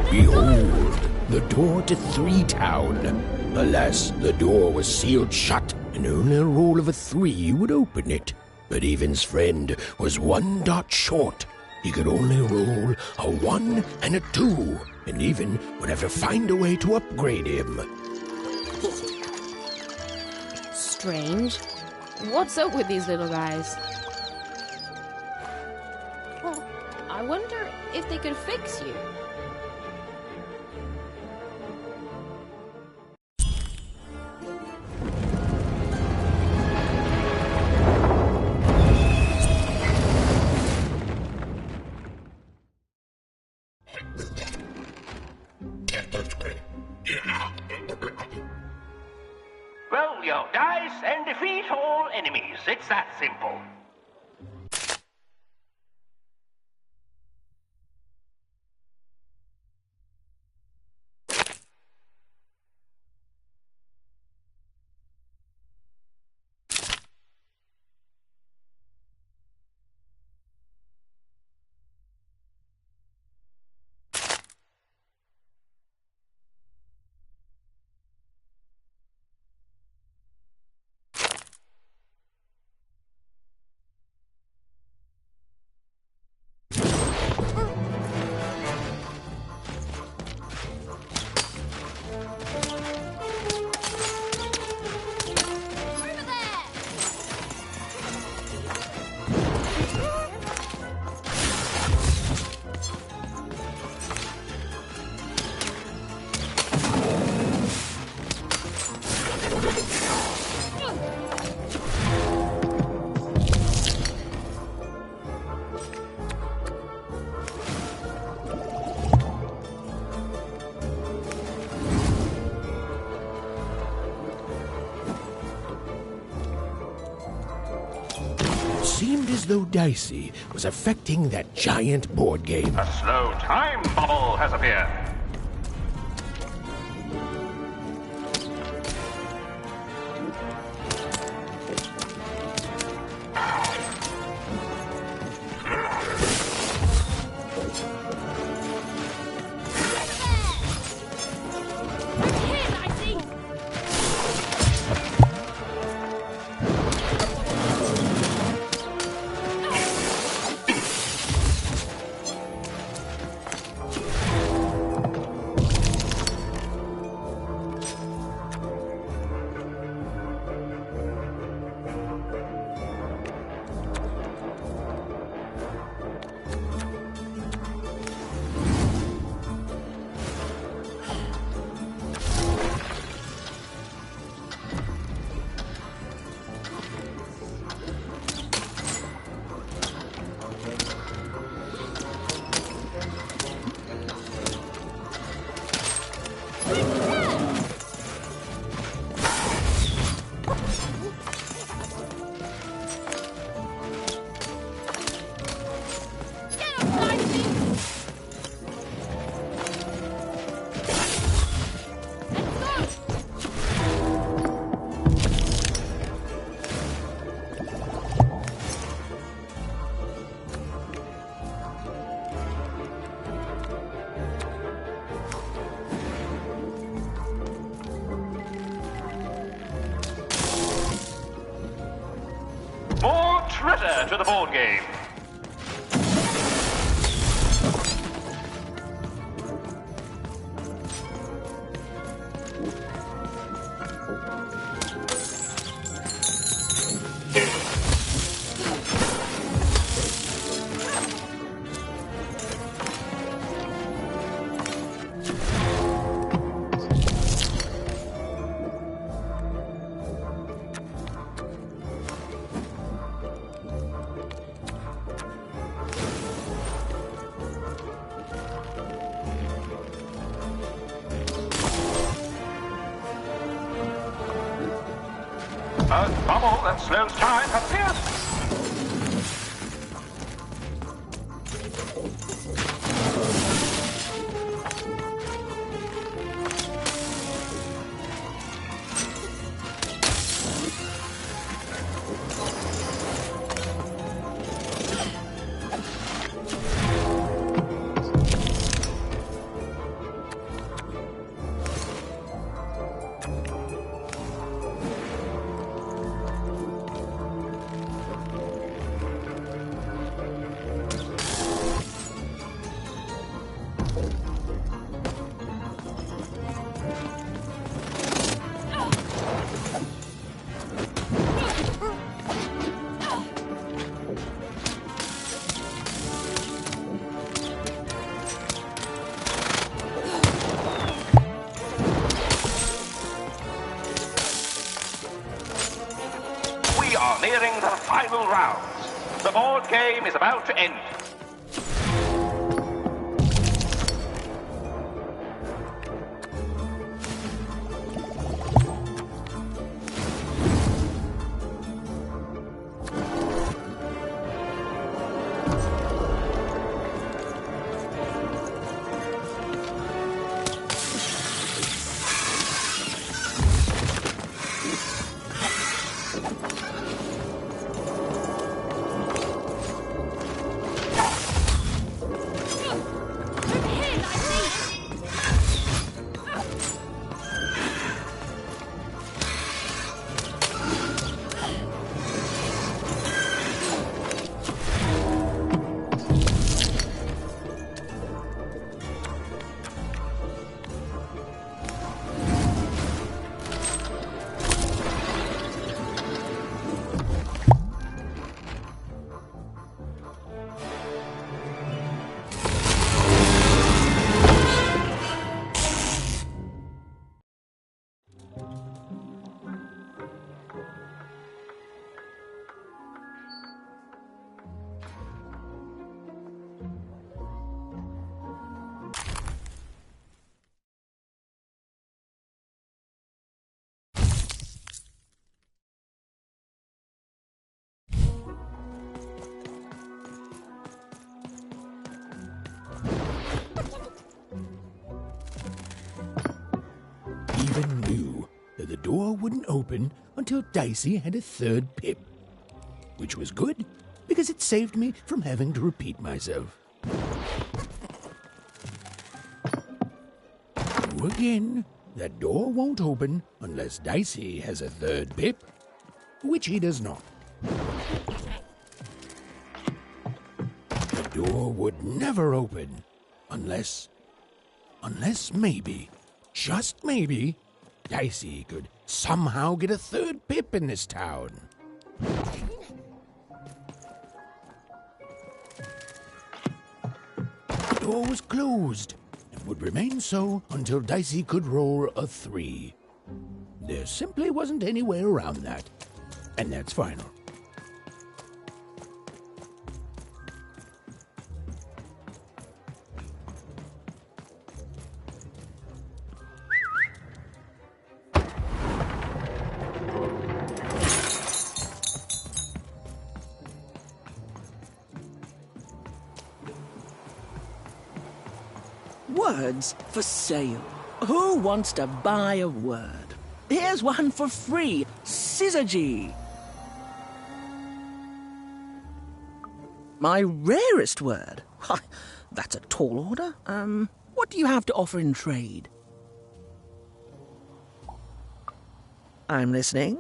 Behold, the door to Three Town. Alas, the door was sealed shut, and only a roll of a 3 would open it. But Evan's friend was 1 dot short. He could only roll a 1 and a 2, and Evan would have to find a way to upgrade him. Strange. What's up with these little guys? Well, I wonder if they could fix you. Roll your dice and defeat all enemies. It's that simple. Seemed as though Dicey was affecting that giant board game. A slow time bubble has appeared. More treasure to the board game. A bubble that slows time has pierced. You're nearing the final rounds. The board game is about to end. Even knew that the door wouldn't open until Dicey had a third pip. Which was good, because it saved me from having to repeat myself. Again, that door won't open unless Dicey has a third pip, which he does not. The door would never open unless maybe, just maybe, Dicey could somehow get a third pip in this town. The door was closed and would remain so until Dicey could roll a 3. There simply wasn't any way around that, and that's final. Words for sale. Who wants to buy a word? Here's one for free. Syzygy. My rarest word? Why, that's a tall order. What do you have to offer in trade? I'm listening.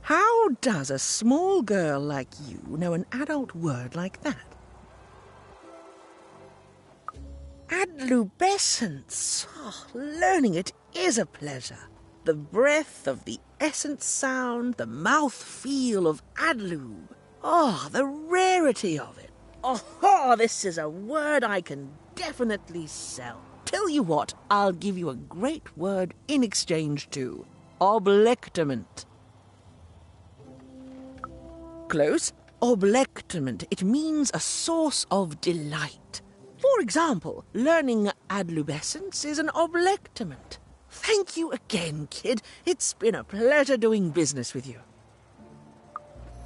How does a small girl like you know an adult word like that? Adlubescence. Oh, learning it is a pleasure. The breath of the essence sound, the mouth feel of adlube. Oh, the rarity of it. Oh, this is a word I can definitely sell. Tell you what, I'll give you a great word in exchange too. Oblectament. Close. Oblectament. It means a source of delight. For example, learning adlubescence is an oblectament. Thank you again, kid. It's been a pleasure doing business with you.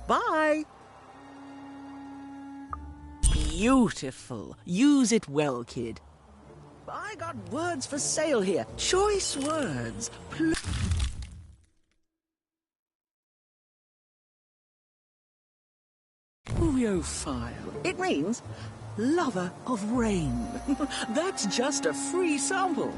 Bye. Beautiful. Use it well, kid. I got words for sale here. Choice words. Pluviophile. It means lover of rain. That's just a free sample.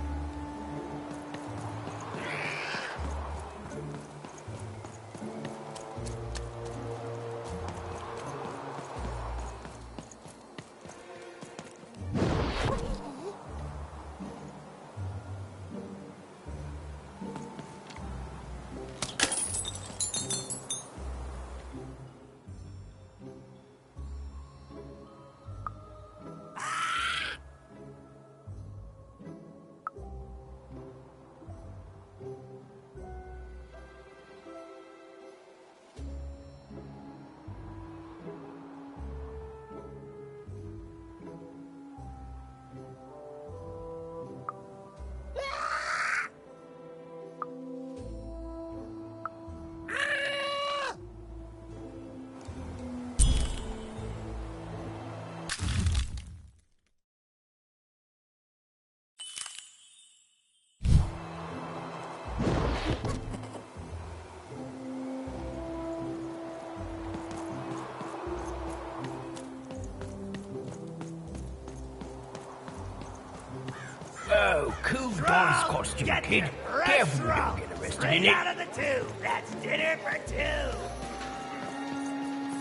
cool dice costume, kid. Careful, you don't get arrested in it. Out of the tube. That's dinner for two.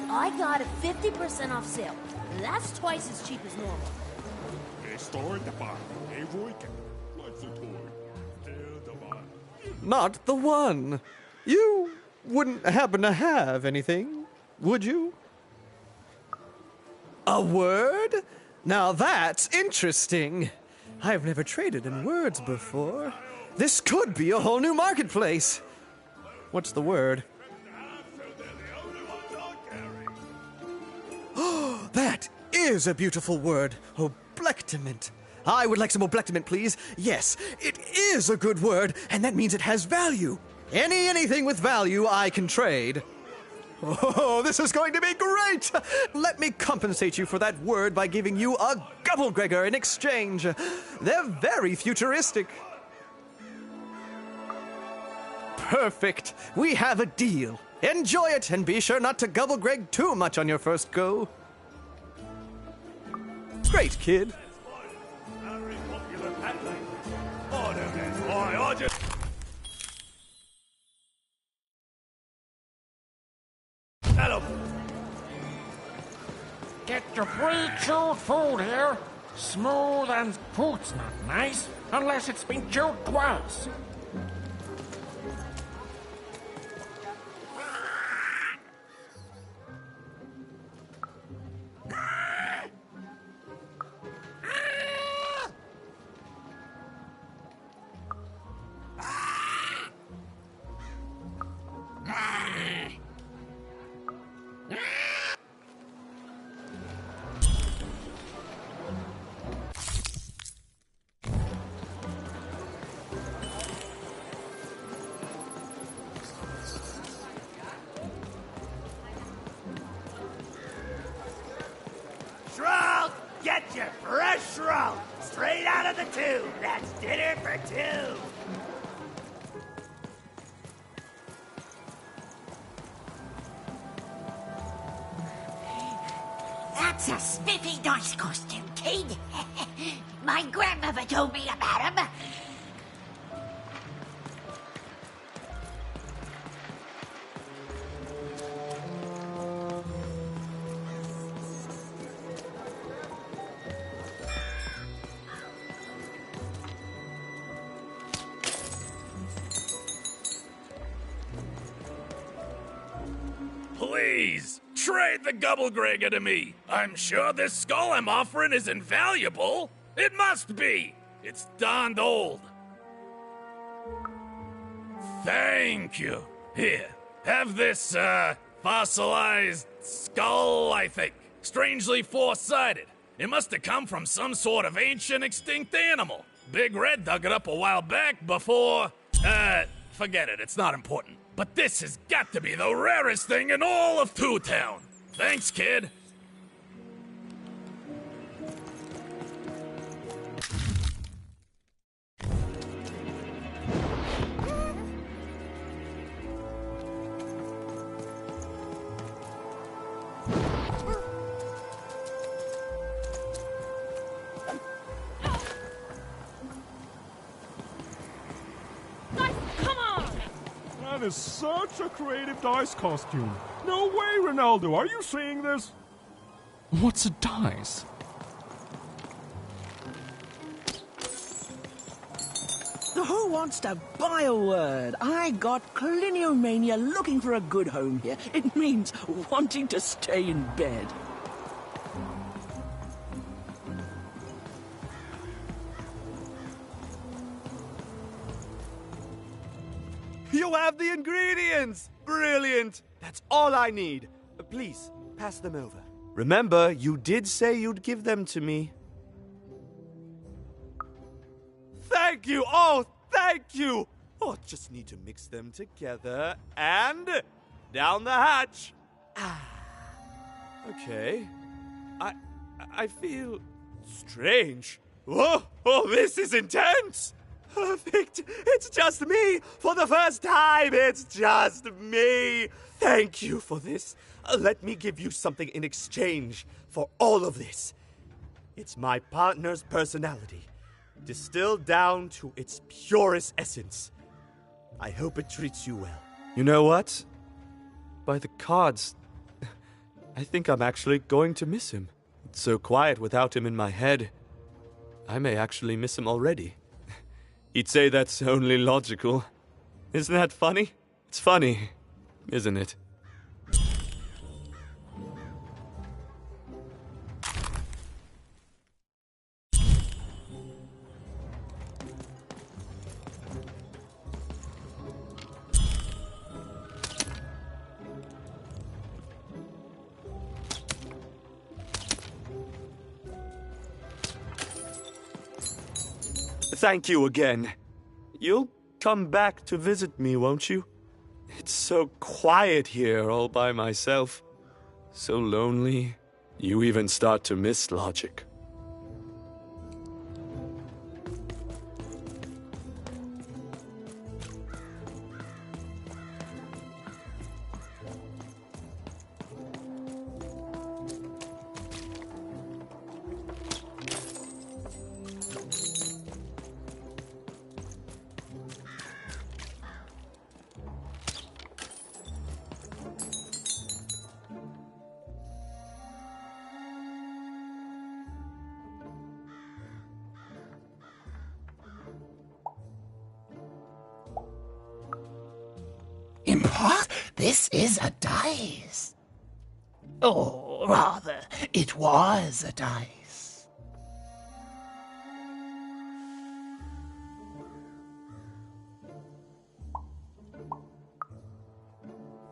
I got a 50% off sale. That's twice as cheap as normal. Not the one. You wouldn't happen to have anything, would you? A word? Now that's interesting. I've never traded in words before. This could be a whole new marketplace. What's the word? Oh, that is a beautiful word. Oblectament. I would like some oblectament, please. Yes, it is a good word, and that means it has value. Anything with value I can trade. Oh, this is going to be great! Let me compensate you for that word by giving you a Gubblegregor in exchange. They're very futuristic. Perfect. We have a deal. Enjoy it, and be sure not to Gubblegreg too much on your first go. Great, kid. Get your pre-chewed food here. Smooth and food's not nice unless it's been chewed twice. Shroud, get your fresh shroud. Straight out of the tube. That's dinner for two. That's a spiffy dice costume, kid. My grandmother told me about him. Please, trade the Gubblegregor to me. I'm sure this skull I'm offering is invaluable. It must be. It's darned old. Thank you. Here, have this, fossilized skull, I think. Strangely four-sided. It must have come from some sort of ancient extinct animal. Big Red dug it up a while back before... forget it, it's not important. But this has got to be the rarest thing in all of Two Town. Thanks, kid. That is such a creative dice costume. No way, Ronaldo. Are you seeing this? What's a dice? Who wants to buy a word? I got Cliniomania looking for a good home here. It means wanting to stay in bed. You have the ingredients! Brilliant! That's all I need. Please, pass them over. Remember, you did say you'd give them to me. Thank you! Oh, thank you! Oh, just need to mix them together and... down the hatch! Okay. I feel... strange. Oh, this is intense! Perfect! It's just me! For the first time, it's just me! Thank you for this. Let me give you something in exchange for all of this. It's my partner's personality. distilled down to its purest essence. I hope it treats you well. You know what? By the cards, I think I'm actually going to miss him. It's so quiet without him in my head. I may actually miss him already. He'd say that's only logical. Isn't that funny? It's funny, isn't it? Thank you again. You'll come back to visit me, won't you? It's so quiet here all by myself. So lonely. You even start to miss logic. What? This is a dice. Or rather, it was a dice.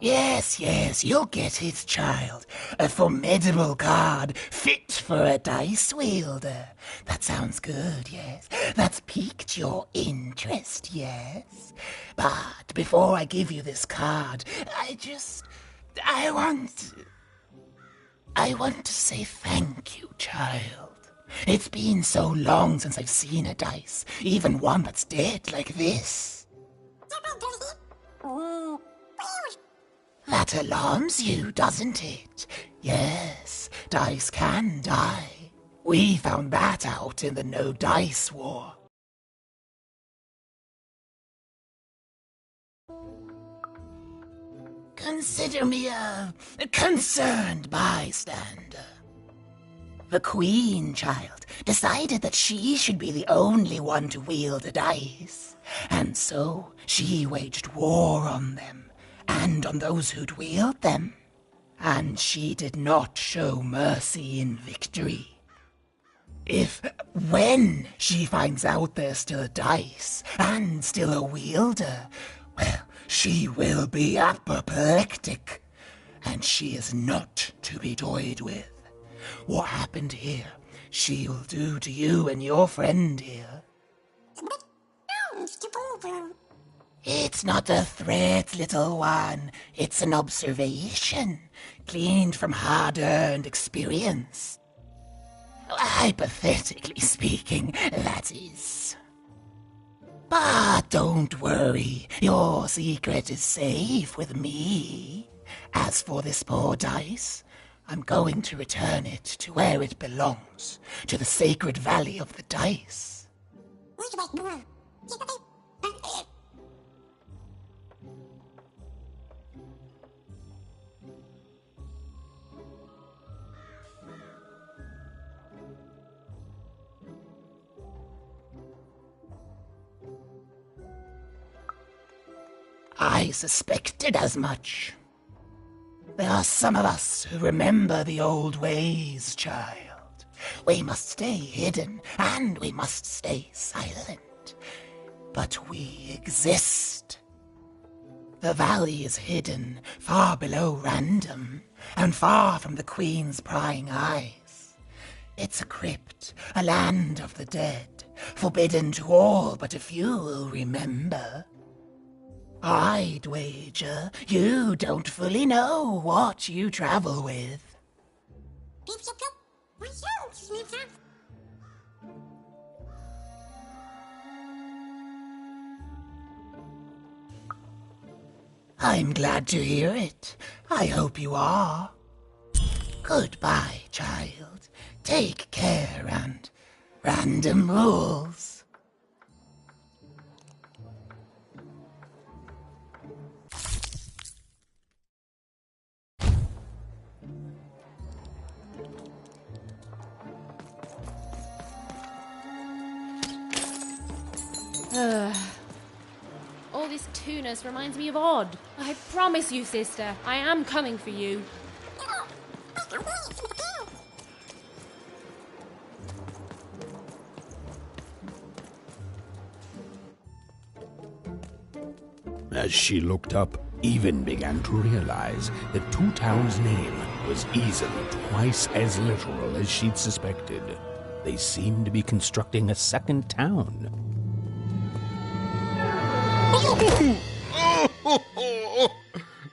Yes, you'll get it, child. A formidable card, fit for a dice wielder. That sounds good, yes. That's piqued your interest, yes. But before I give you this card, I want to say thank you, child. It's been so long since I've seen a dice, even one that's dead like this. That alarms you, doesn't it? Yes, dice can die. We found that out in the No Dice War. Consider me a concerned bystander. The Queen, child, decided that she should be the only one to wield a dice, and so she waged war on them, and on those who'd wield them. And she did not show mercy in victory. When she finds out there's still a dice, and still a wielder, well, she will be apoplectic, and she is not to be toyed with. What happened here, she'll do to you and your friend here. It's not a threat, little one. It's an observation, gleaned from hard-earned experience. Hypothetically speaking, that is. But don't worry, your secret is safe with me. As for this poor dice, I'm going to return it to where it belongs, to the sacred valley of the dice. I suspected as much. There are some of us who remember the old ways, child. We must stay hidden, and we must stay silent. But we exist. The valley is hidden, far below random, and far from the Queen's prying eyes. It's a crypt, a land of the dead, forbidden to all but a few will remember. I'd wager you don't fully know what you travel with. I'm glad to hear it. I hope you are. Goodbye, child. Take care and random rules. All this tunus reminds me of Odd. I promise you, sister, I am coming for you. As she looked up, Even began to realize that Two Town's name was easily twice as literal as she'd suspected. They seemed to be constructing a second town.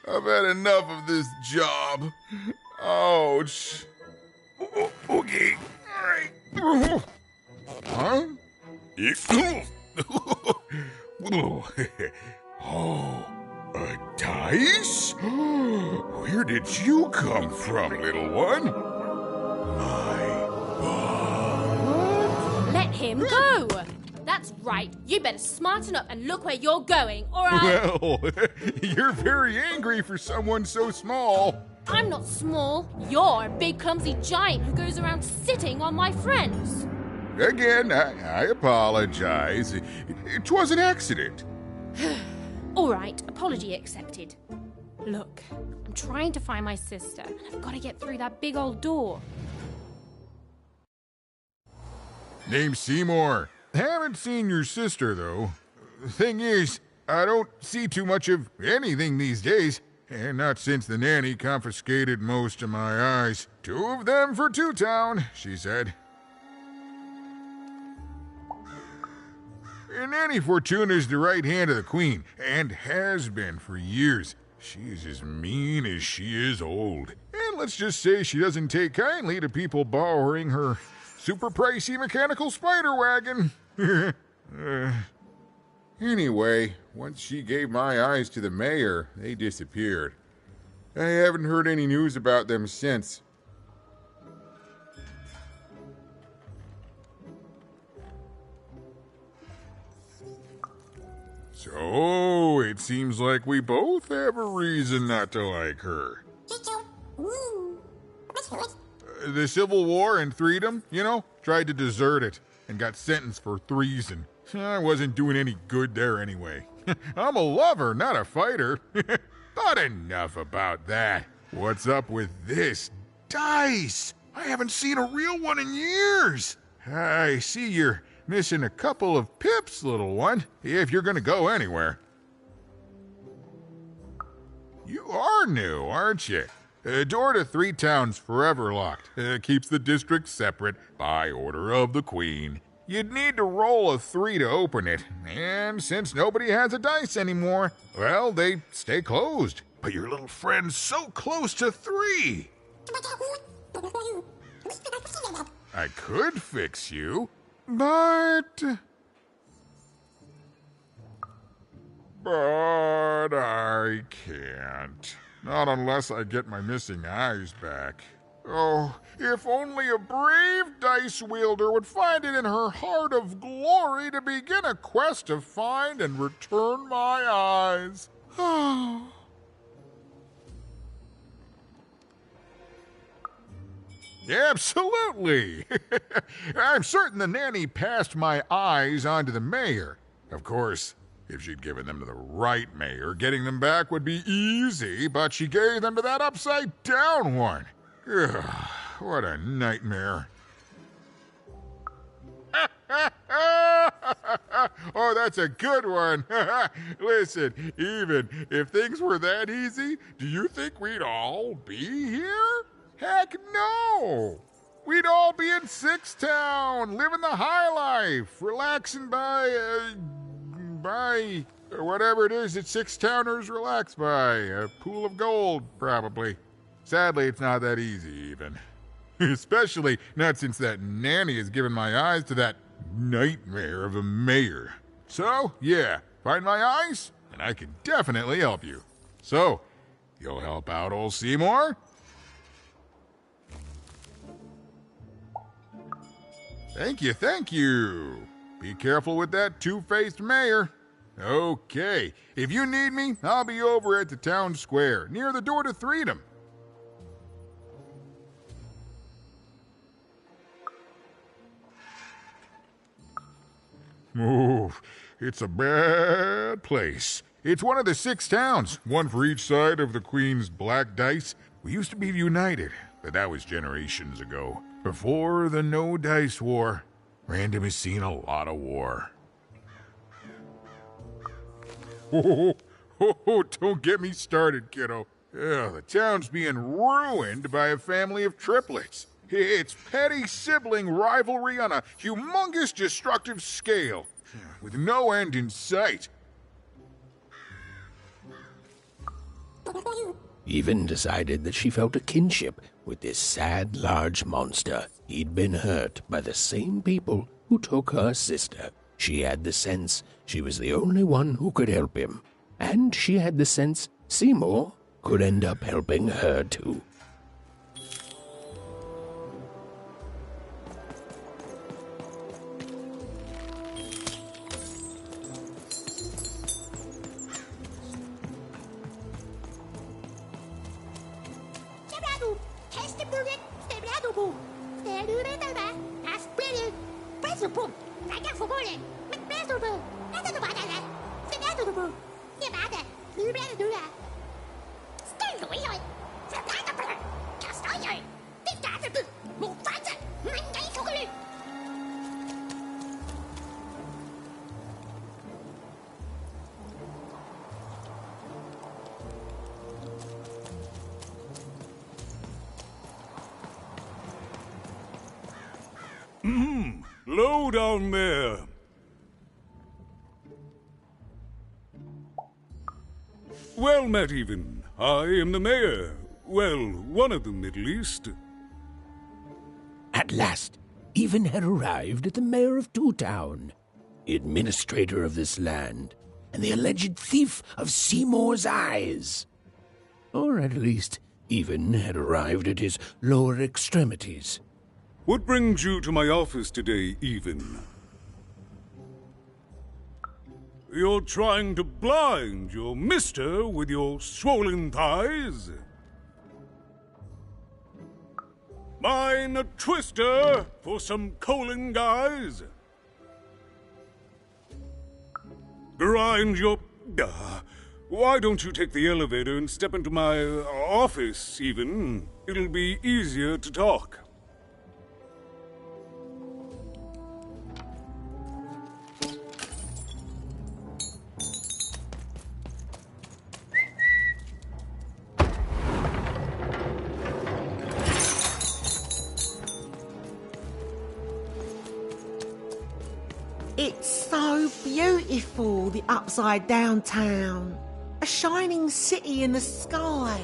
I've had enough of this job. Ouch. Okay. All right. Huh? Oh, a dice? Where did you come from, little one? Let him go! That's right. You better smarten up and look where you're going, or Well, you're very angry for someone so small. I'm not small. You're a big clumsy giant who goes around sitting on my friends. Again, I apologize. It was an accident. All right, apology accepted. Look, I'm trying to find my sister, and I've got to get through that big old door. Name's Seymour. Haven't seen your sister, though. Thing is, I don't see too much of anything these days, and not since the nanny confiscated most of my eyes. 2 of them for Two Town, she said. Nanny Fortuna's the right hand of the Queen, and has been for years. She's as mean as she is old. And let's just say she doesn't take kindly to people borrowing her super pricey mechanical spider wagon. Anyway, once she gave my eyes to the mayor, they disappeared. I haven't heard any news about them since. So, it seems like we both have a reason not to like her. The Civil War and Freedom, tried to desert it and got sentenced for treason. I wasn't doing any good there anyway. I'm a lover, not a fighter. But enough about that. What's up with this dice? I haven't seen a real one in years. I see you're missing a couple of pips, little one, if you're gonna go anywhere. You are new, aren't you? Door to Three Town's forever locked. Keeps the district separate by order of the Queen. You'd need to roll a 3 to open it, and since nobody has a dice anymore, well, they stay closed. But your little friend's so close to 3. I could fix you, but I can't. Not unless I get my missing eyes back. Oh, if only a brave dice wielder would find it in her heart of glory to begin a quest to find and return my eyes. Absolutely. I'm certain the nanny passed my eyes on to the mayor. Of course, if she'd given them to the right mayor, getting them back would be easy, but she gave them to that upside-down one. Ugh, what a nightmare. Oh, that's a good one. Listen, even if things were that easy, do you think we'd all be here? Heck no! We'd all be in Sixtown, living the high life, relaxing by whatever it is that Sixtowners relax by. A pool of gold, probably. Sadly, it's not that easy, even. Especially not since that nanny has given my eyes to that nightmare of a mayor. So, yeah, find my eyes, and I can definitely help you. So, you'll help out old Seymour? Thank you. Be careful with that two-faced mayor. Okay, if you need me, I'll be over at the town square, near the door to Freedom. Oh, It's a bad place. It's one of the 6 towns, one for each side of the Queen's black dice. We used to be united, but that was generations ago. Before the No Dice War. Random has seen a lot of war. Oh, don't get me started, kiddo. The town's being ruined by a family of triplets. It's petty sibling rivalry on a humongous destructive scale, with no end in sight. Even decided that she felt a kinship with this sad, large monster. He'd been hurt by the same people who took her sister. She had the sense she was the only one who could help him. And she had the sense Seymour could end up helping her too. Low down there. Well met, even. I am the mayor. Well, one of them, at least. At last, Even had arrived at the mayor of Two Town, the administrator of this land, and the alleged thief of Seymour's eyes. Or at least, Even had arrived at his lower extremities. What brings you to my office today, Even? You're trying to blind your mister with your swollen thighs? Mine a twister for some coaling guys? Grind your... why don't you take the elevator and step into my office, Even? It'll be easier to talk. It's so beautiful, the upside down town. A shining city in the sky.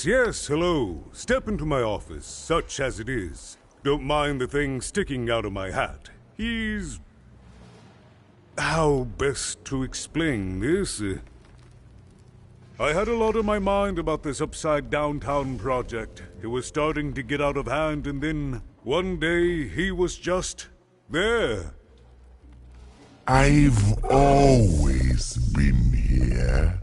Yes, hello. Step into my office, such as it is. Don't mind the thing sticking out of my hat. He's... how best to explain this? I had a lot on my mind about this Upside Downtown project. It was starting to get out of hand, and then one day he was just there. I've always been here.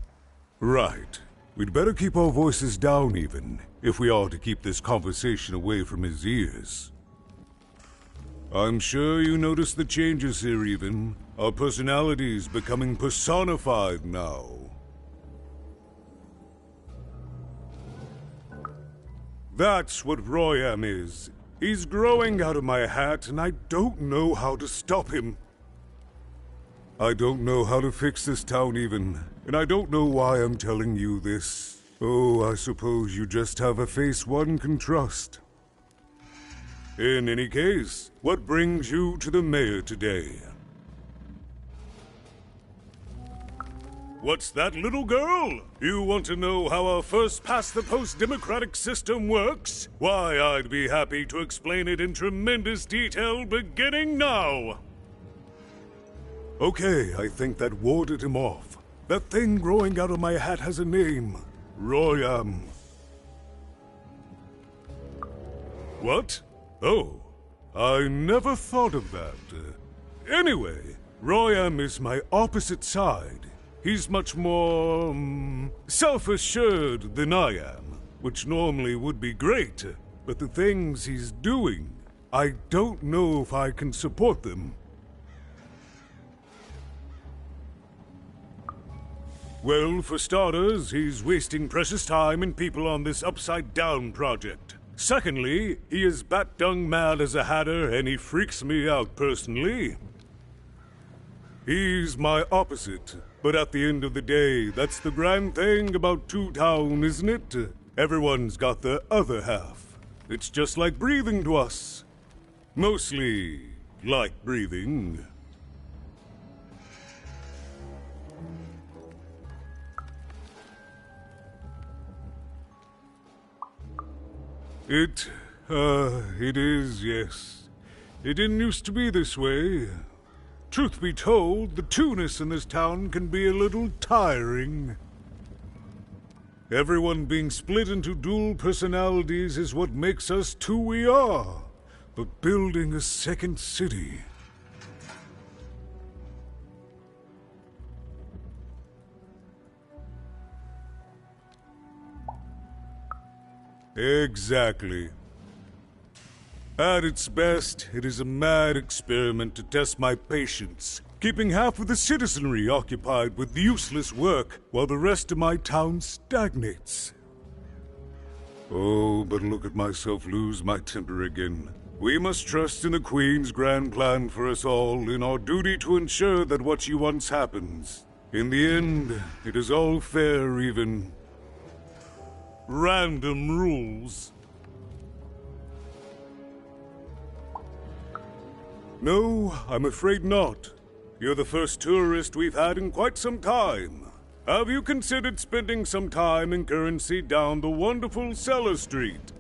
Right. We'd better keep our voices down, Even, if we are to keep this conversation away from his ears. I'm sure you noticed the changes here, Even. Our personalities becoming personified now. That's what Royam is. He's growing out of my hat, and I don't know how to stop him. I don't know how to fix this town, Even, and I don't know why I'm telling you this. Oh, I suppose you just have a face one can trust. In any case, what brings you to the mayor today? What's that, little girl? You want to know how our first-past-the-post democratic system works? Why, I'd be happy to explain it in tremendous detail beginning now. Okay, I think that warded him off. That thing growing out of my hat has a name. Royam. What? Oh, I never thought of that. Anyway, Royam is my opposite side. He's much more, self-assured than I am, which normally would be great, but the things he's doing, I don't know if I can support them. Well, for starters, he's wasting precious time and people on this upside-down project. Secondly, he is bat-dung mad as a hatter, and he freaks me out personally. He's my opposite, but at the end of the day, that's the grand thing about Two Town, isn't it? Everyone's got the other half. It's just like breathing to us. Mostly like breathing. It is, yes. It didn't used to be this way. Truth be told, the two-ness in this town can be a little tiring. Everyone being split into dual personalities is what makes us who we are. But building a second city... Exactly. At its best, it is a mad experiment to test my patience, keeping half of the citizenry occupied with useless work while the rest of my town stagnates. Oh, but look at myself lose my temper again. We must trust in the Queen's grand plan for us all, in our duty to ensure that what she wants happens. In the end, it is all fair, even random rules. No, I'm afraid not. You're the first tourist we've had in quite some time. Have you considered spending some time in currency down the wonderful Cellar Street?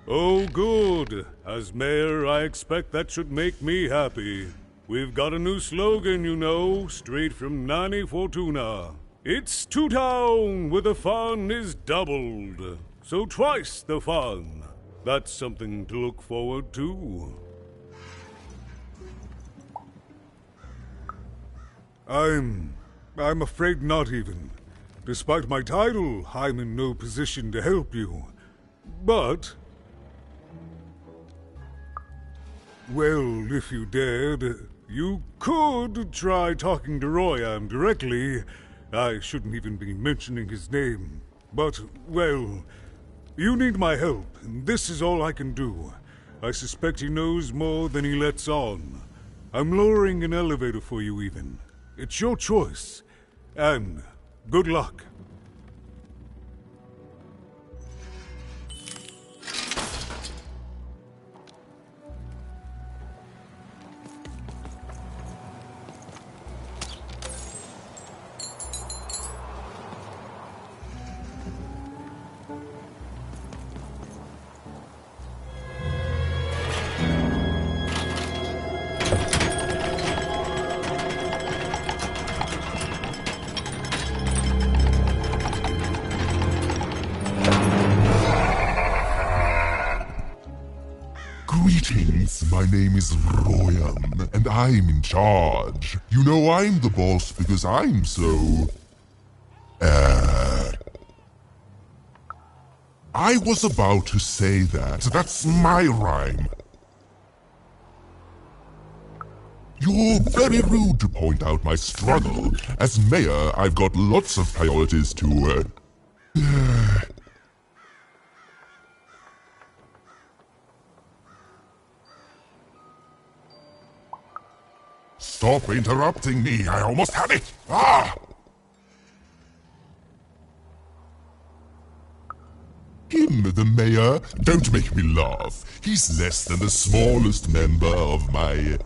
Oh, good. As mayor, I expect that should make me happy. We've got a new slogan, you know, straight from Nani Fortuna. It's Two Town, where the fun is doubled. So twice the fun. That's something to look forward to. I'm afraid not even. Despite my title, I'm in no position to help you. But... well, if you dared, you could try talking to Royam directly. I shouldn't even be mentioning his name. But, well, you need my help, and this is all I can do. I suspect he knows more than he lets on. I'm lowering an elevator for you, even. It's your choice. And good luck. Greetings, my name is Royam, and I'm in charge. You know I'm the boss because I'm so... I was about to say that. That's my rhyme. You're very rude to point out my struggle. As mayor, I've got lots of priorities to, Stop interrupting me, I almost had it! Ah! Him, the mayor? Don't make me laugh. He's less than the smallest member of my...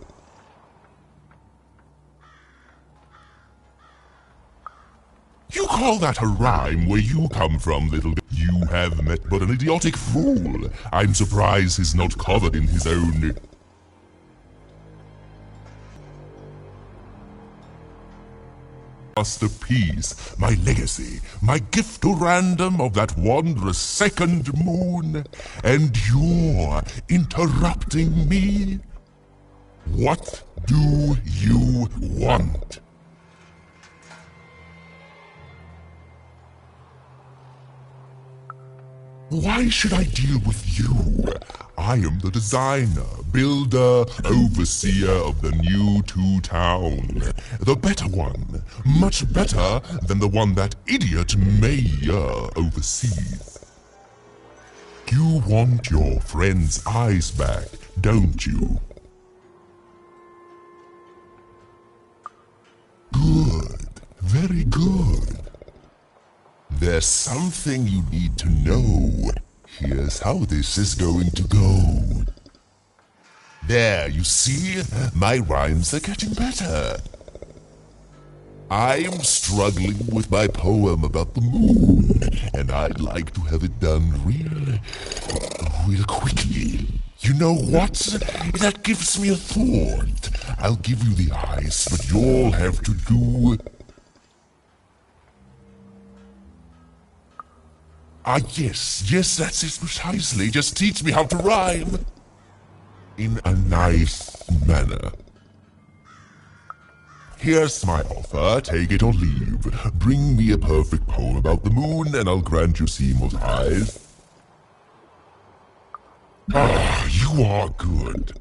You call that a rhyme where you come from, little... You have met but an idiotic fool. I'm surprised he's not covered in his own... masterpiece, my legacy, my gift to random of that wondrous second moon, and you're interrupting me? What do you want? Why should I deal with you? I am the designer, builder, overseer of the new Town. The better one. Much better than the one that idiot mayor oversees. You want your friend's eyes back, don't you? Good. Very good. There's something you need to know. Here's how this is going to go. There, you see? My rhymes are getting better. I'm struggling with my poem about the moon, and I'd like to have it done real quickly. You know what? That gives me a thought. I'll give you the eyes, but you'll have to do... yes, that's it precisely. Just teach me how to rhyme. In a nice manner. Here's my offer, take it or leave. Bring me a perfect poem about the moon, and I'll grant you Seymour's eyes. Ah, you are good.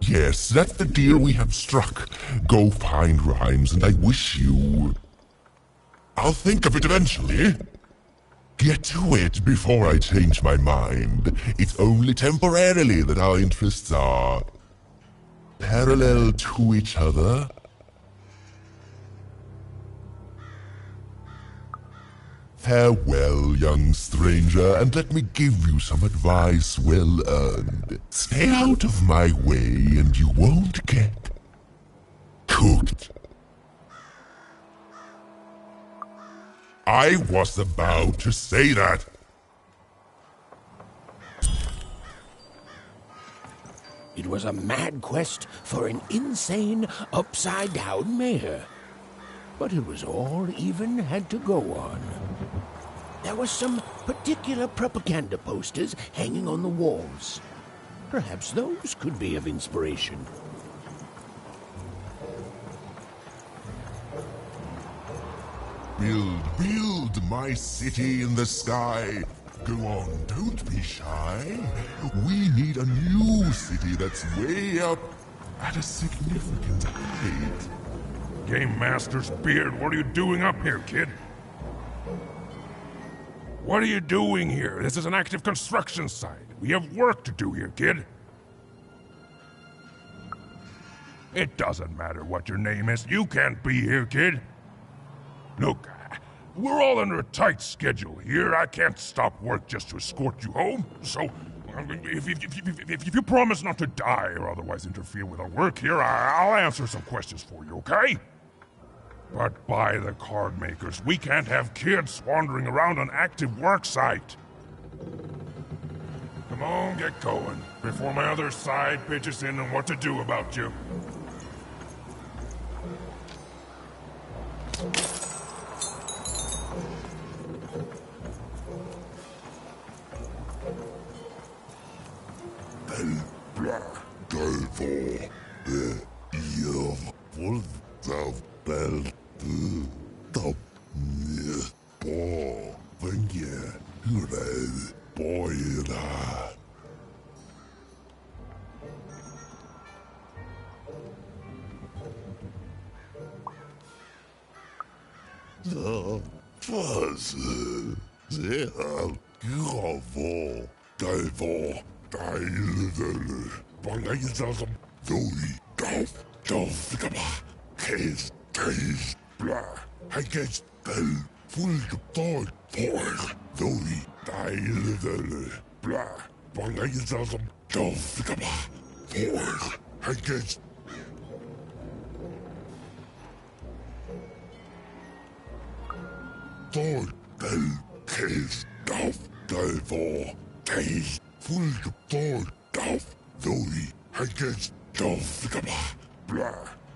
Yes, that's the deal we have struck. Go find rhymes, and I wish you... I'll think of it eventually. Get to it before I change my mind. It's only temporarily that our interests are parallel to each other. Farewell, young stranger, and let me give you some advice well earned. Stay out of my way and you won't get cooked. I was about to say that. It was a mad quest for an insane, upside-down mayor. But it was all even had to go on. There were some particular propaganda posters hanging on the walls. Perhaps those could be of inspiration. Build my city in the sky. Go on, don't be shy. We need a new city that's way up at a significant height. Game Master's beard, what are you doing up here, kid? What are you doing here? This is an active construction site. We have work to do here, kid. It doesn't matter what your name is. You can't be here, kid. Look, we're all under a tight schedule here. I can't stop work just to escort you home. So, if you promise not to die or otherwise interfere with our work here, I'll answer some questions for you, okay? But by the card makers, we can't have kids wandering around an active work site. Come on, get going, before my other side pitches in on what to do about you.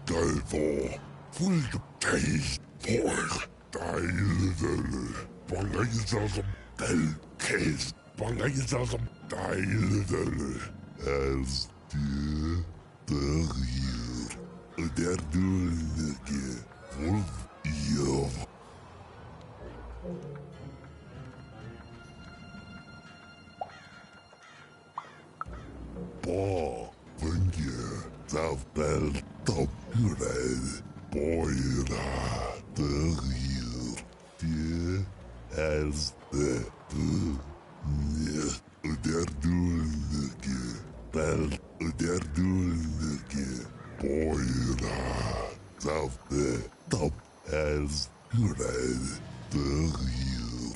Galvor, Fulgteis, Vor, Deilvel, Balaisasm, Delkes, Balaisasm, Deilvel, as dear der dullige Wolf Iev. Ba, Vunje, Zavbel, Tophured, Boira, Derir, Die, as the der dullige, Bel, der dullige, Boira, Zavbel, Top, as Hured, Derir,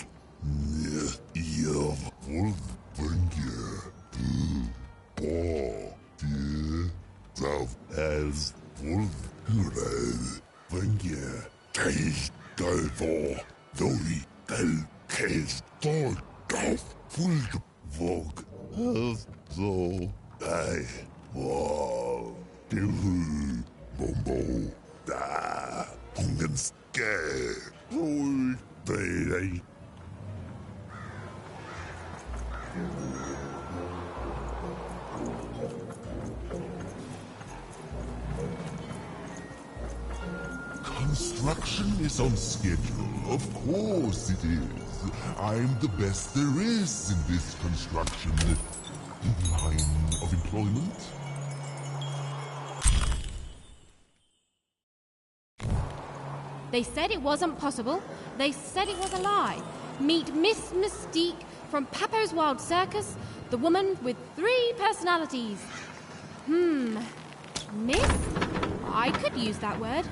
Iev, Wolf, Vunje, Ba, Die, Zav, as Wolf, Hured, Vunje, Teis, Galvor, Doi, Del, Kes, Thor, Gaf, Fulg, Vog, as so, I, Wow, Dihu, Bombo, Da, Hungenske, Roy, Baby. Construction is on schedule. Of course it is. I'm the best there is in this construction line of employment. They said it wasn't possible. They said it was a lie. Meet Miss Mystique from Papo's Wild Circus, the woman with 3 personalities. Miss? I could use that word.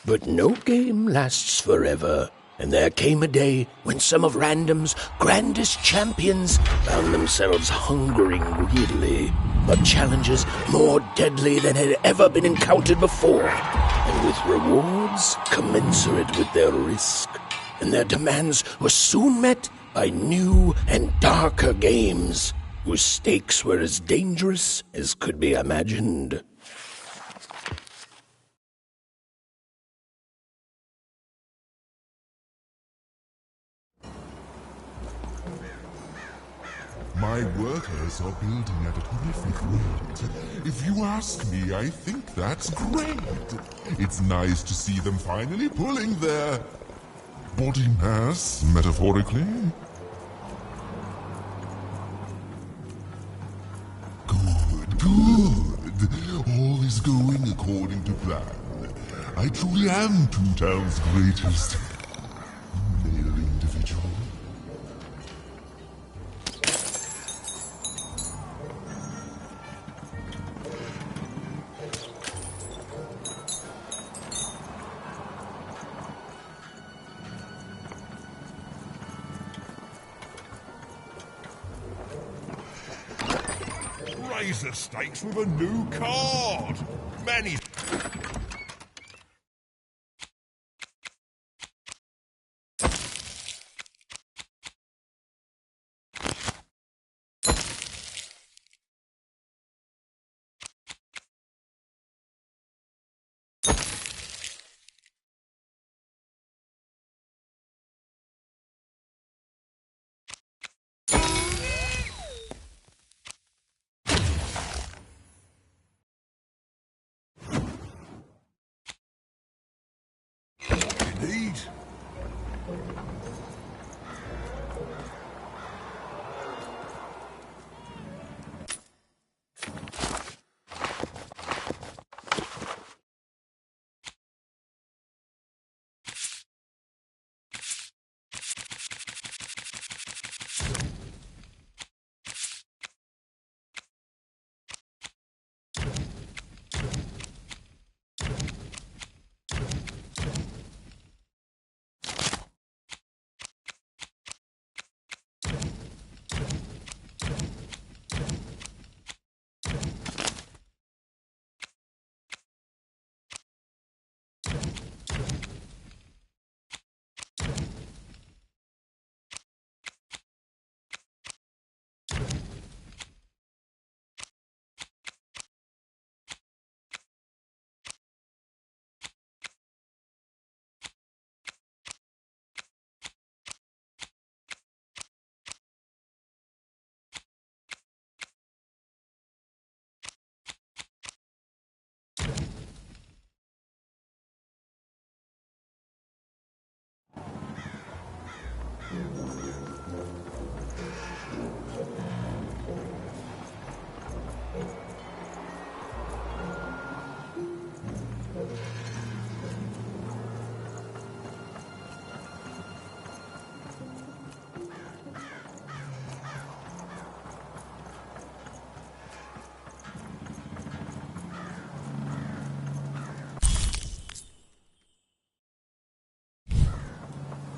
But no game lasts forever, and there came a day when some of Random's grandest champions found themselves hungering greedily for challenges more deadly than had ever been encountered before, and with rewards commensurate with their risk. And their demands were soon met by new and darker games, whose stakes were as dangerous as could be imagined. My workers are building at a terrific rate. If you ask me, I think that's great. It's nice to see them finally pulling their body mass, metaphorically. Good. All is going according to plan. I truly am Two Town's greatest male individual. Raise the stakes with a new card. Many. Indeed.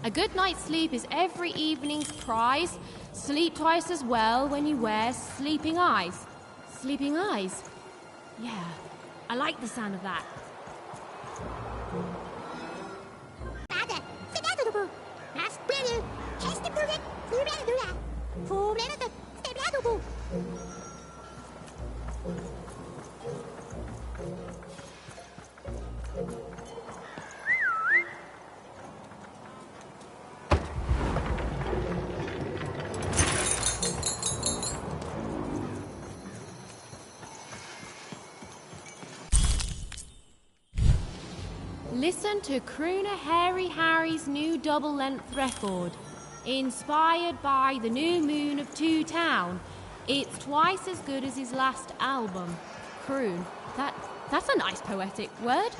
A good night's sleep is every evening's prize. Sleep twice as well when you wear sleeping eyes. Sleeping eyes? Yeah, I like the sound of that. Listen to Crooner Hairy Harry's new double-length record, inspired by the new moon of Two Town. It's twice as good as his last album, Croon. That's a nice poetic word.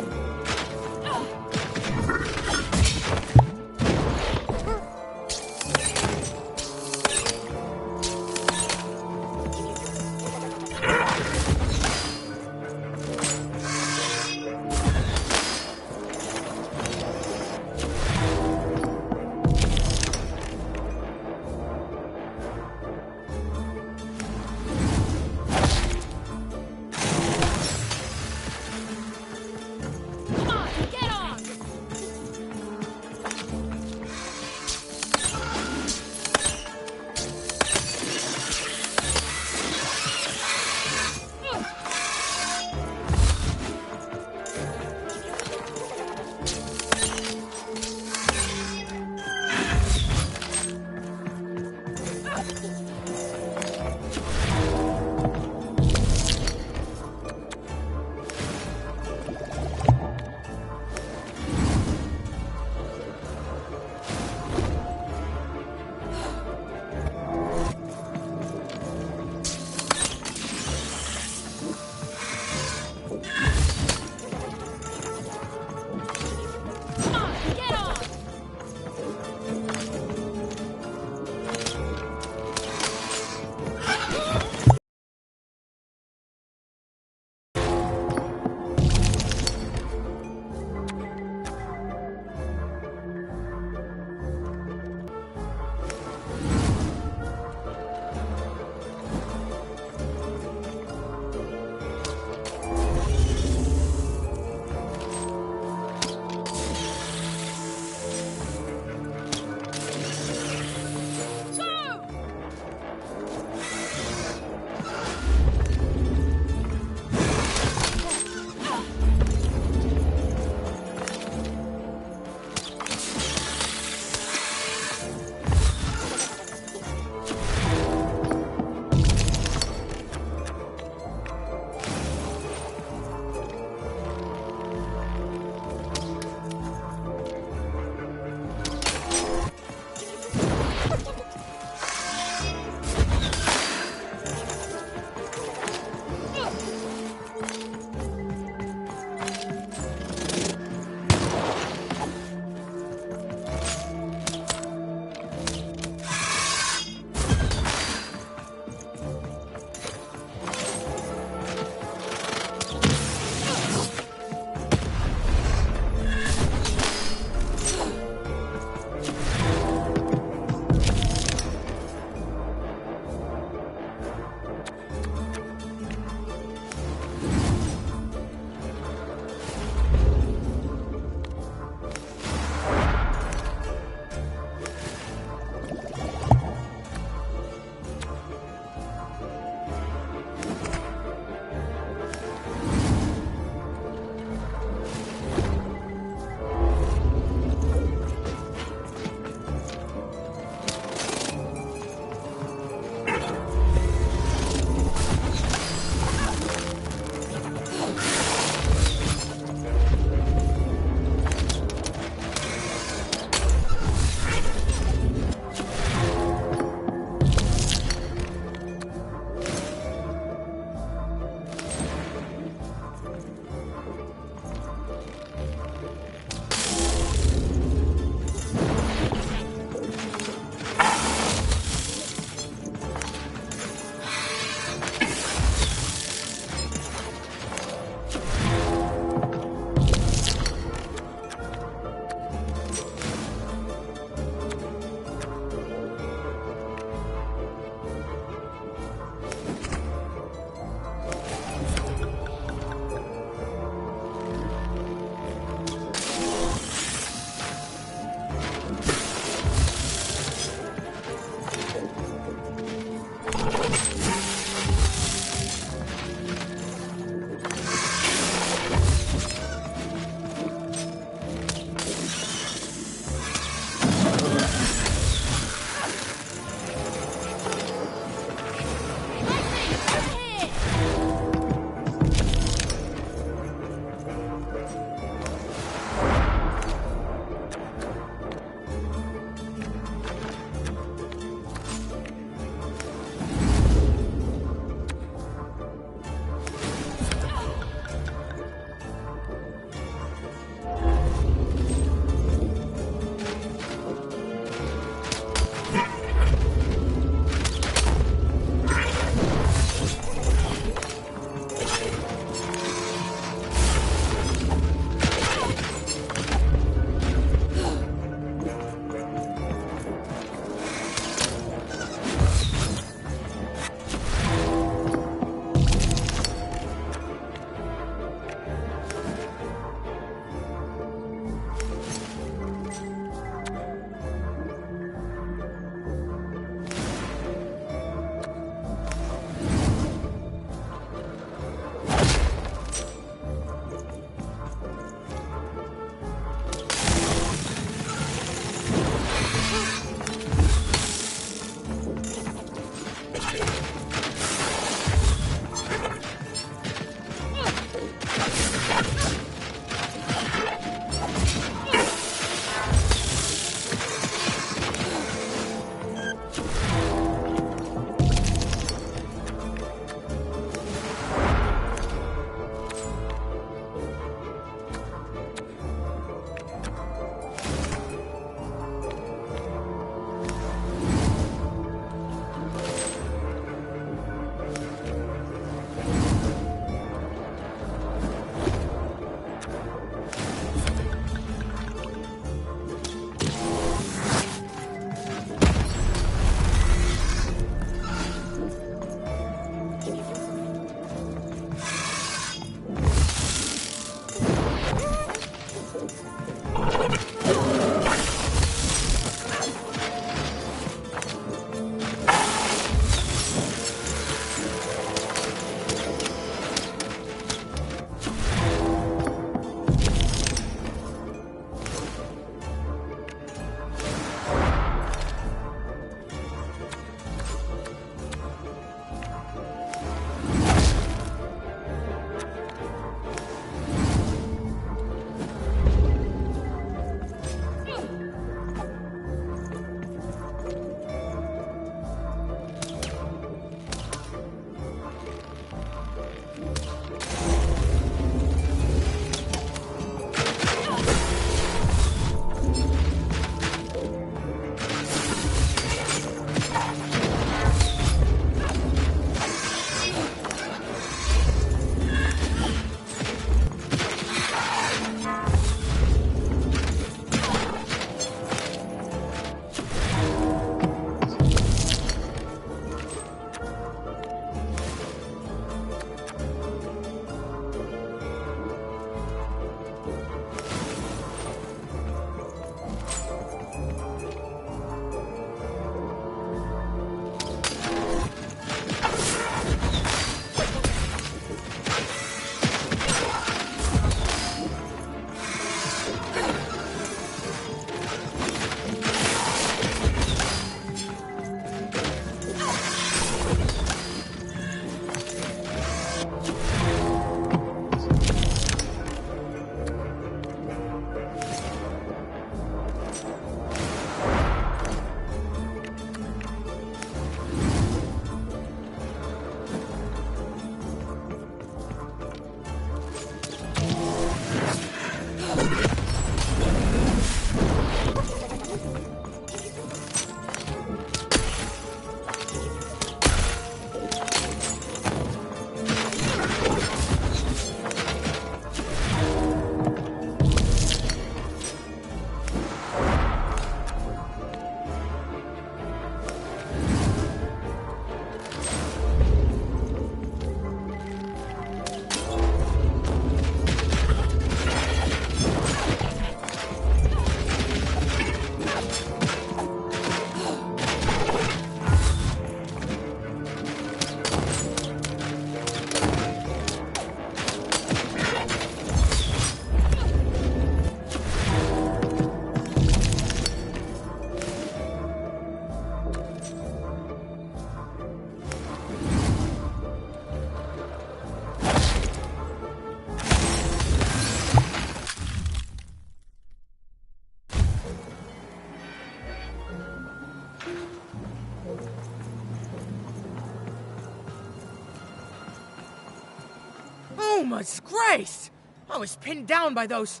Yuma's grace! I was pinned down by those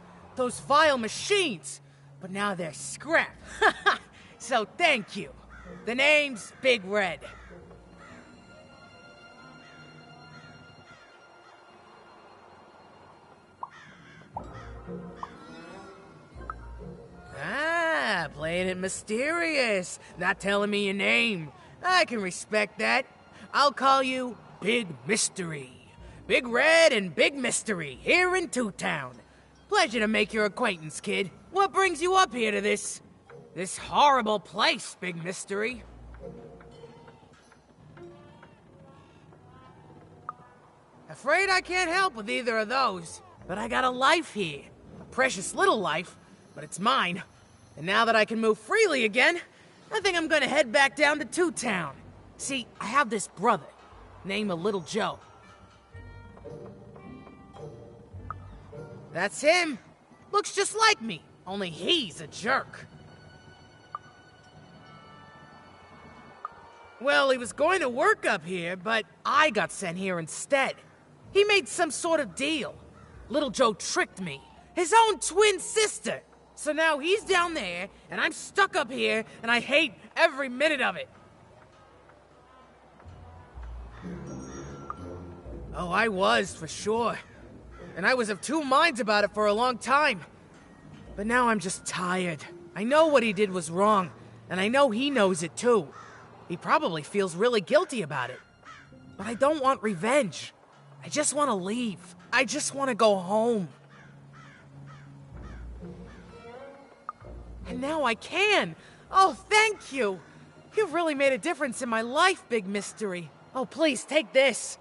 vile machines, but now they're scrap. So thank you. The name's Big Red. Ah, playing it mysterious. Not telling me your name. I can respect that. I'll call you Big Mystery. Big Red and Big Mystery, here in Two Town. Pleasure to make your acquaintance, kid. What brings you up here to this horrible place, Big Mystery? Afraid I can't help with either of those, but I got a life here. A precious little life, but it's mine. And now that I can move freely again, I think I'm gonna head back down to Two Town. See, I have this brother, named Little Joe. That's him. Looks just like me, only he's a jerk. Well, he was going to work up here, but I got sent here instead. He made some sort of deal. Little Joe tricked me. His own twin sister. So now he's down there, and I'm stuck up here, and I hate every minute of it. Oh, I was, for sure. And I was of two minds about it for a long time. But now I'm just tired. I know what he did was wrong, and I know he knows it too. He probably feels really guilty about it. But I don't want revenge. I just want to leave. I just want to go home. And now I can. Oh, thank you. You've really made a difference in my life, Big Mystery. Oh, please, take this.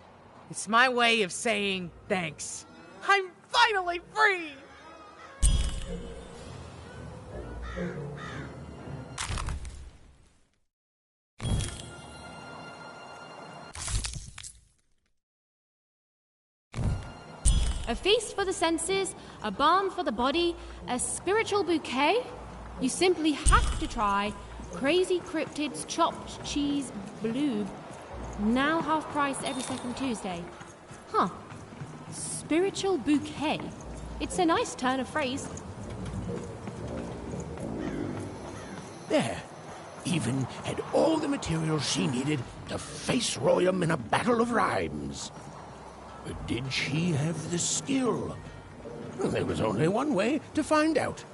It's my way of saying thanks. I'm finally free! A feast for the senses, a balm for the body, a spiritual bouquet? You simply have to try Crazy Cryptid's Chopped Cheese Bloob. Now half price every second Tuesday. Huh. Spiritual bouquet. It's a nice turn of phrase. There. Even had all the material she needed to face Royum in a battle of rhymes. But did she have the skill? Well, there was only one way to find out.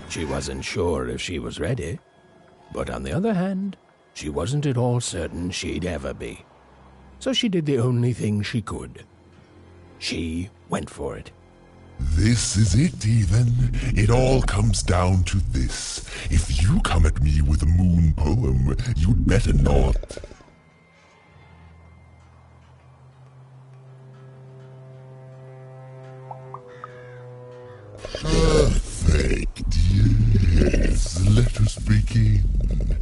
She wasn't sure if she was ready, but on the other hand, she wasn't at all certain she'd ever be. So she did the only thing she could. She went for it. This is it, even. It all comes down to this. If you come at me with a moon poem, you'd better not. Perfect, yes. Let us begin.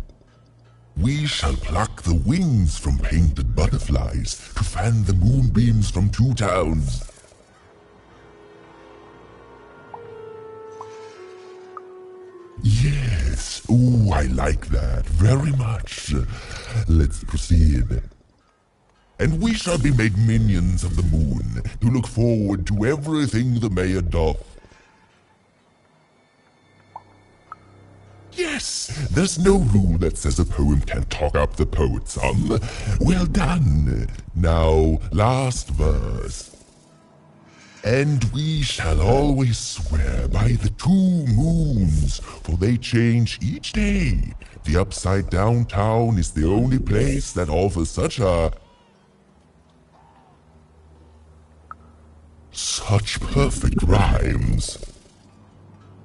We shall pluck the wings from painted butterflies to fan the moonbeams from Two Towns. Yes, oh, I like that very much. Let's proceed. And we shall be made minions of the moon to look forward to everything the mayor doth. Yes, there's no rule that says a poem can't talk up the poet some. Well done. Now, last verse. And we shall always swear by the 2 moons, for they change each day. The Upside Down Town is the only place that offers such perfect rhymes.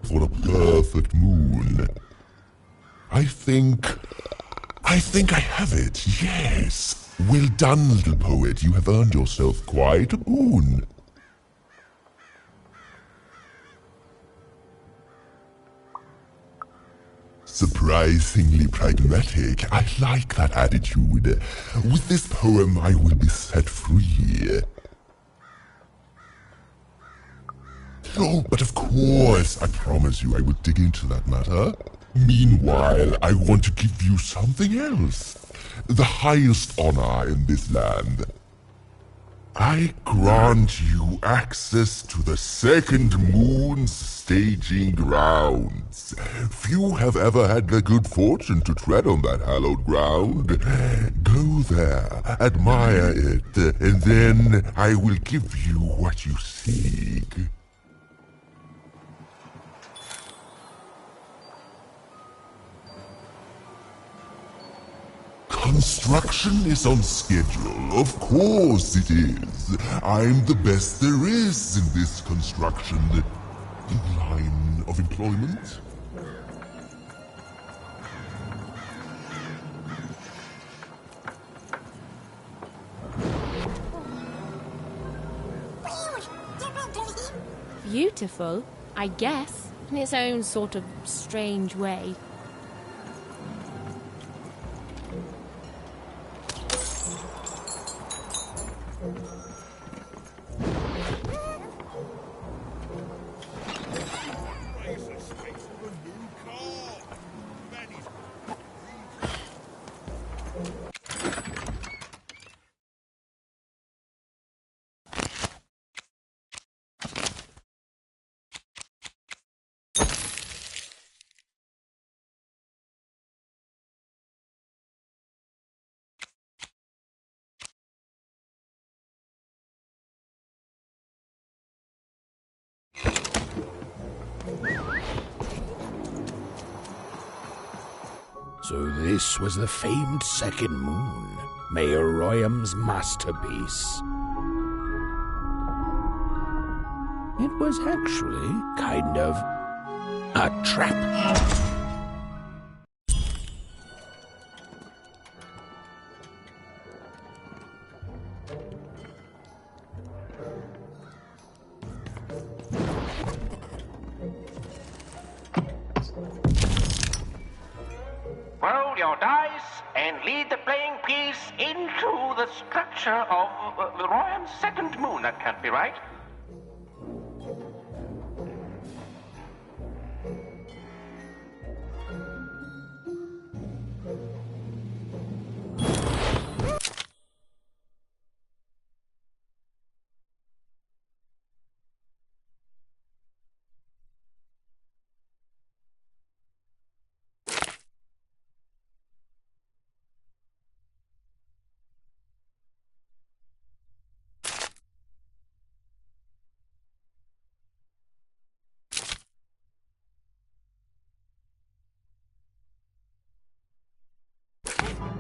For a perfect moon. I think I have it, yes. Well done, little poet. You have earned yourself quite a boon. Surprisingly pragmatic. I like that attitude. With this poem, I will be set free. Oh, but of course, I promise you I will dig into that matter. Meanwhile, I want to give you something else. The highest honor in this land. I grant you access to the Second Moon's staging grounds. Few have ever had the good fortune to tread on that hallowed ground. Go there, admire it, and then I will give you what you seek. Construction is on schedule. Of course it is. I'm the best there is in this construction line of employment. Beautiful, I guess, in its own sort of strange way. So this was the famed Second Moon, Mayor Royham's masterpiece. It was actually kind of a trap. Roll your dice and lead the playing piece into the structure of the Royham's Second Moon. That can't be right.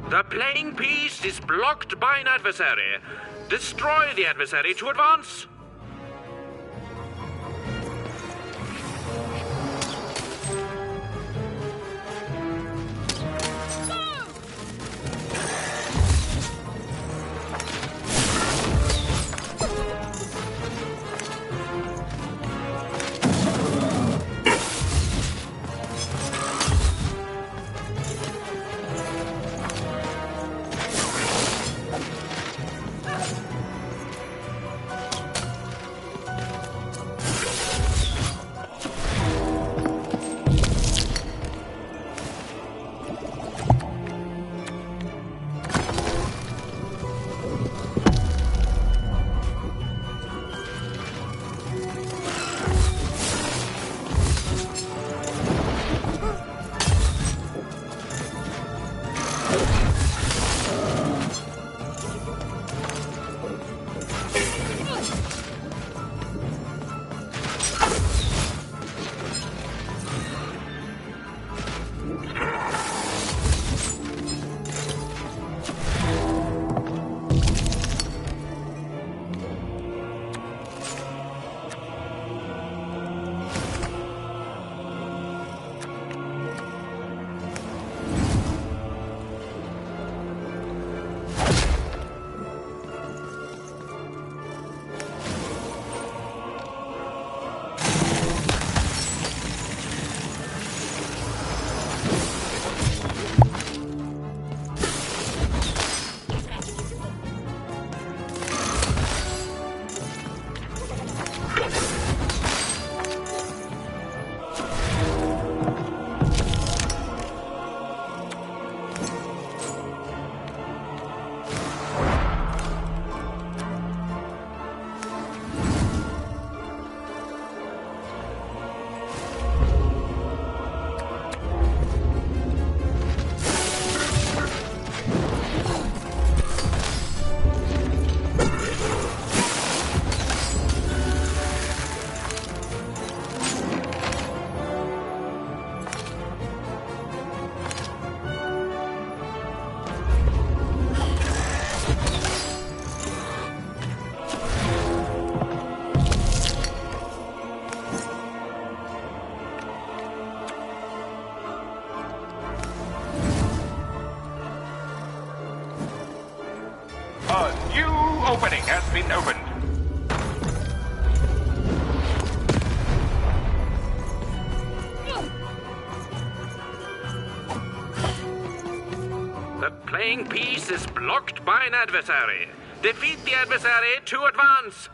The playing piece is blocked by an adversary. Destroy the adversary to advance. new opening has been opened. The playing piece is blocked by an adversary. Defeat the adversary to advance.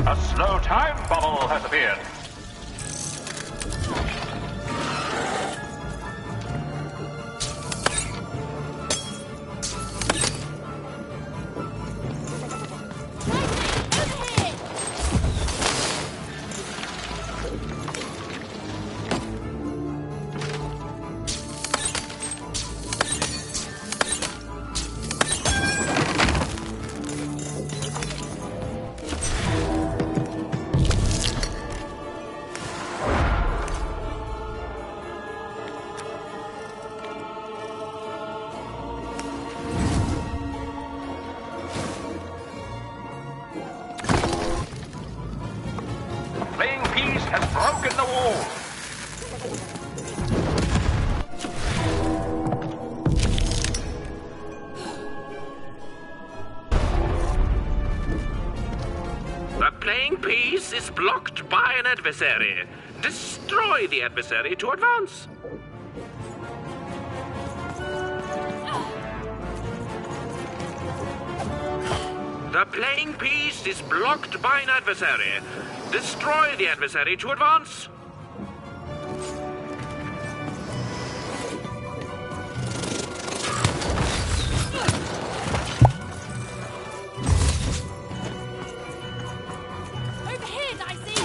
A slow time bubble has appeared. Playing piece has broken the wall. The playing piece is blocked by an adversary. Destroy the adversary to advance. The playing piece is blocked by an adversary. Destroy the adversary to advance. Overhead, I see!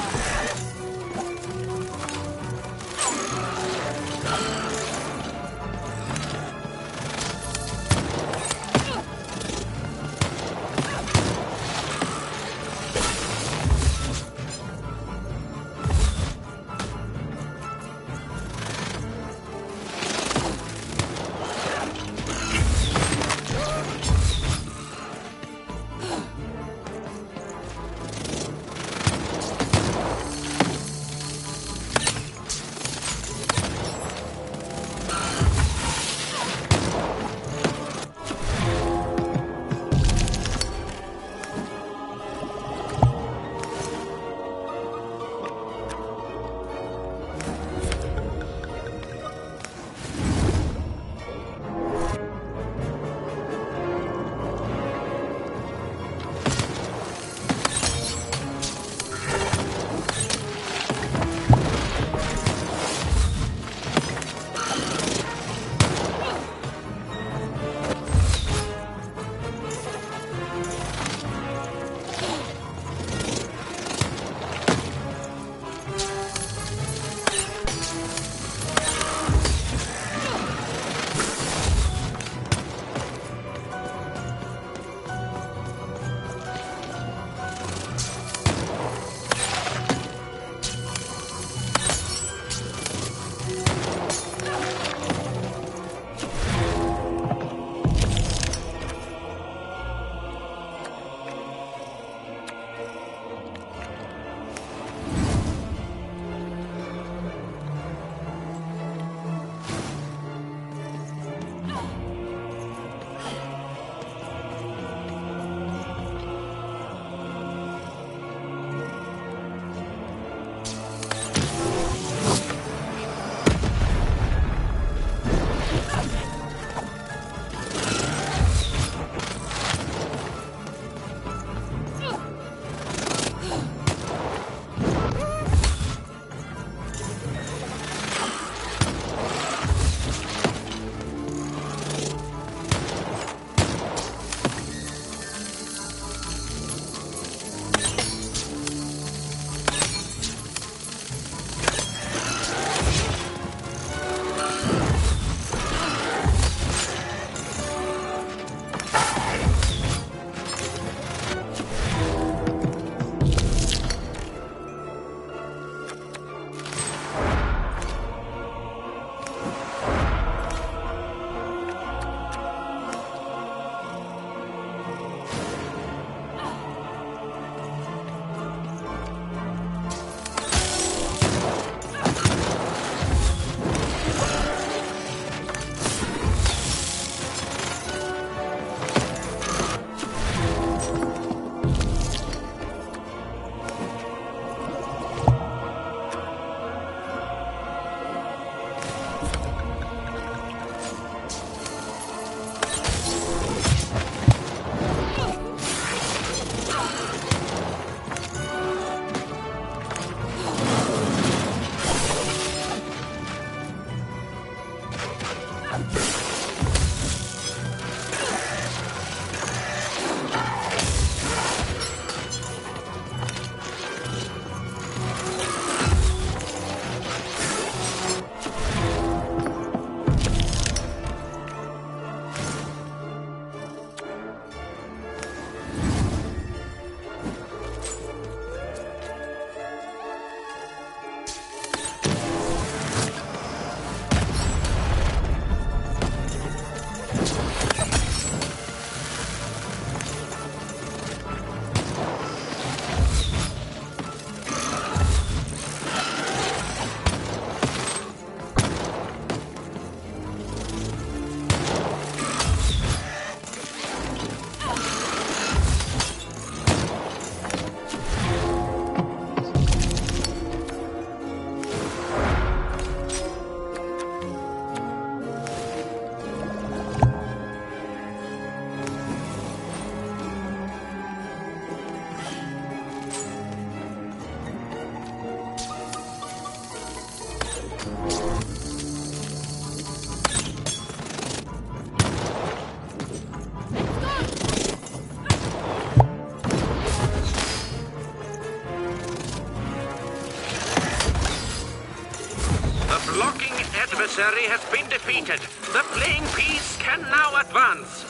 defeated. The playing piece can now advance.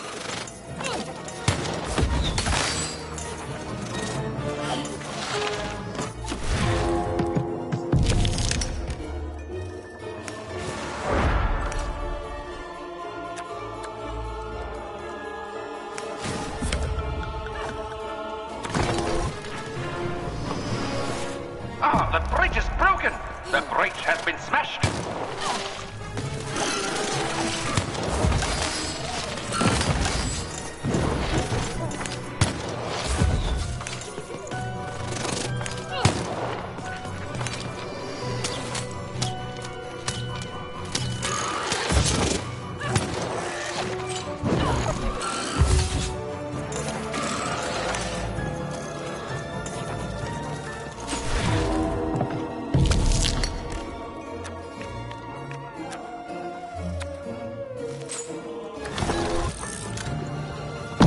Ah, the bridge is broken! The bridge has been smashed!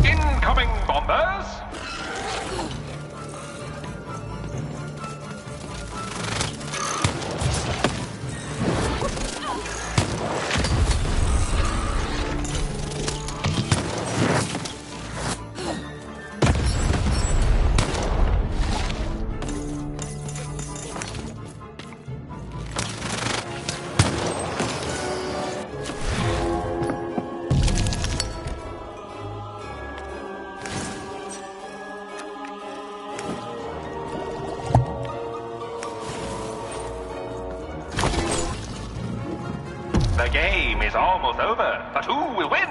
Incoming bombers! The game is almost over, but who will win?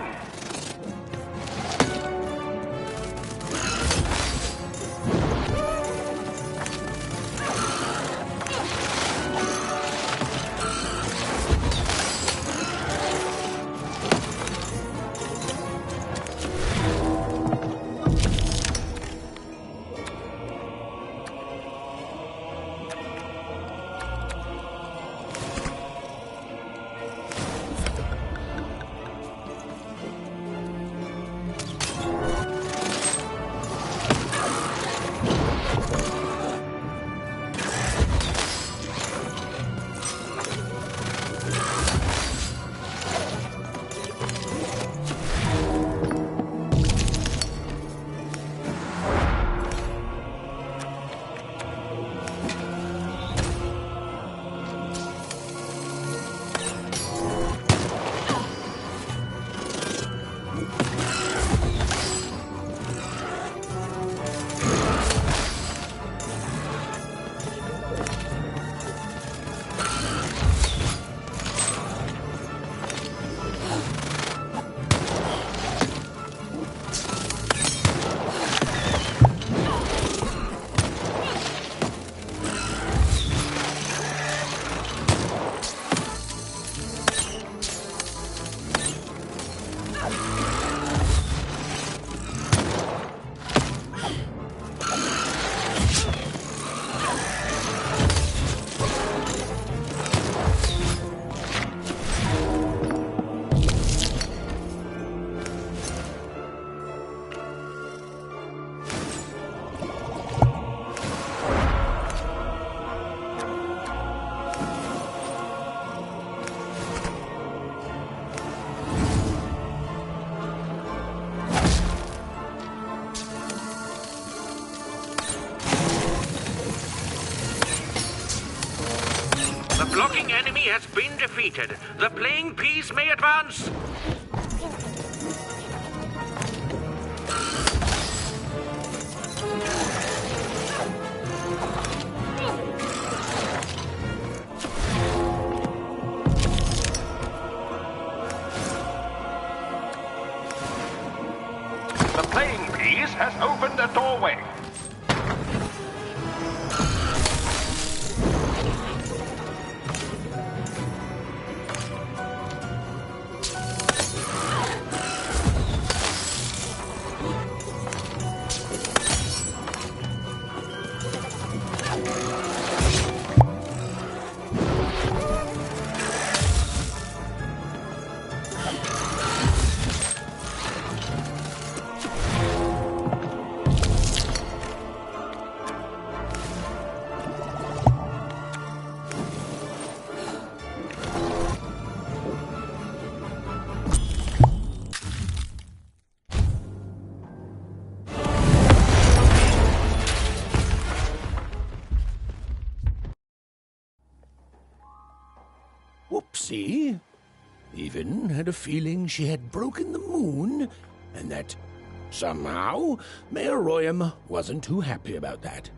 Blocking enemy has been defeated. The playing piece may advance. The playing piece has opened a doorway. Griffin had a feeling she had broken the moon, and that somehow Mayor Royam wasn't too happy about that.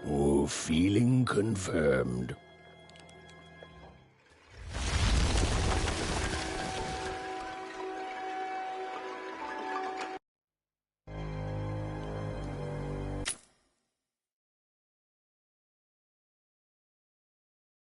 Oh, feeling confirmed.